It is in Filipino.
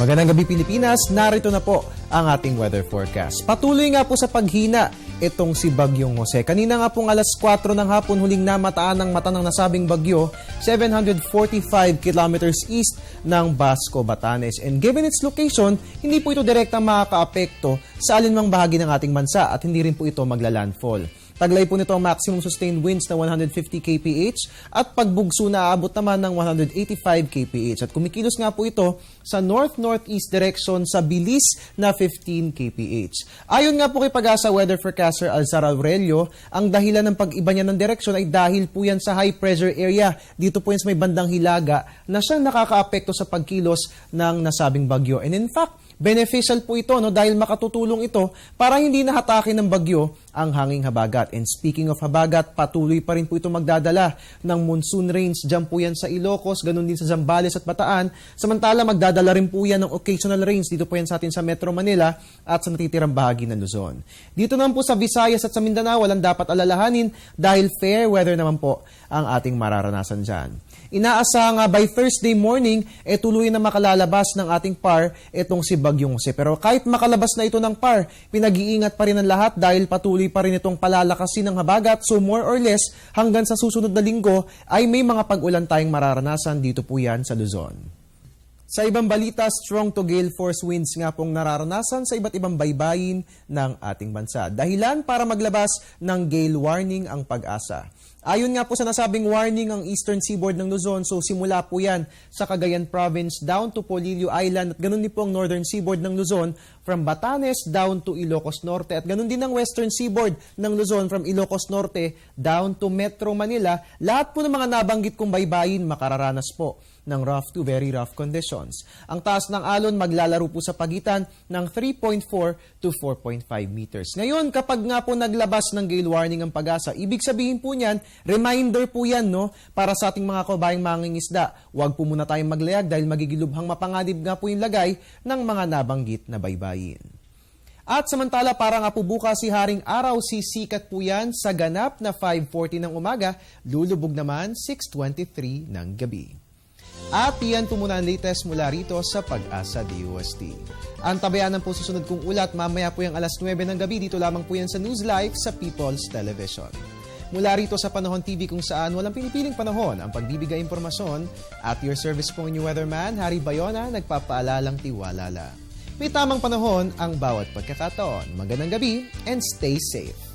Magandang gabi Pilipinas, narito na po ang ating weather forecast. Patuloy nga po sa paghina itong si Bagyong Jose. Kanina nga pong alas 4 ng hapon huling namataan ng mata ng nasabing bagyo, 745 kilometers east ng Basco, Batanes. And given its location, hindi po ito direktang makakaapekto sa alinmang bahagi ng ating bansa at hindi rin po ito maglalandfall. Taglay po nito ang maximum sustained winds na 150 kph at pagbugso na aabot naman ng 185 kph. At kumikilos nga po ito sa north-northeast direction sa bilis na 15 kph. Ayon nga po kay Pag-asa weather forecaster Alzar Aurelio, ang dahilan ng pag-iba niya ng direksyon ay dahil po yan sa high pressure area. Dito po yan sa may bandang Hilaga na siyang nakakaapekto sa pagkilos ng nasabing bagyo. And in fact, beneficial po ito dahil makatutulong ito para hindi nahatake ng bagyo ang hanging habagat. And speaking of habagat, patuloy pa rin po ito magdadala ng monsoon rains. Diyan po yan sa Ilocos, ganun din sa Zambales at Bataan. Samantala, magdadala rin po yan ng occasional rains. Dito po yan sa atin sa Metro Manila at sa natitirang bahagi ng Luzon. Dito naman po sa Visayas at sa Mindanao, walang dapat alalahanin dahil fair weather naman po ang ating mararanasan dyan. Inaasahang by Thursday morning, tuloy na makalalabas ng ating PAR itong si Bagyong Jose. Pero kahit makalabas na ito ng PAR, pinag-iingat pa rin ang lahat dahil patuloy pa rin itong palalakasin ng habagat. So more or less, hanggang sa susunod na linggo ay may mga pag-ulan tayong mararanasan dito po yan sa Luzon. Sa ibang balita, strong to gale force winds nga pong nararanasan sa iba't ibang baybayin ng ating bansa. Dahilan para maglabas ng gale warning ang Pag-asa. Ayon nga po sa nasabing warning ang eastern seaboard ng Luzon, so simula po yan sa Cagayan Province down to Polillo Island at ganun din po ang northern seaboard ng Luzon from Batanes down to Ilocos Norte at ganun din ang western seaboard ng Luzon from Ilocos Norte down to Metro Manila. Lahat po ng mga nabanggit kong baybayin makararanas po ng rough to very rough conditions. Ang taas ng alon maglalaro po sa pagitan ng 3.4 to 4.5 meters. Ngayon, kapag nga po naglabas ng gale warning ang Pag-asa, ibig sabihin po niyan, reminder po yan para sa ating mga kabayang mangingisda. Huwag po muna tayong maglayag dahil magigilubhang mapanganib nga po yung lagay ng mga nabanggit na baybayin. At samantala, para nga po bukas si Haring Araw, sisikat po yan sa ganap na 5:40 ng umaga, lulubog naman 6:23 ng gabi. At yan po muna ang latest mula rito sa Pag-asa DOST. Ang tabayanan po susunod kong ulat mamaya po yung alas 9 ng gabi. Dito lamang po yan sa News Live sa People's Television. Mula rito sa Panahon TV kung saan walang pinipiling panahon ang pagbibigay impormasyon at your service po inyong weatherman, Harry Bayona, nagpapaalalang tiwalala. May tamang panahon ang bawat pagkakataon. Magandang gabi and stay safe.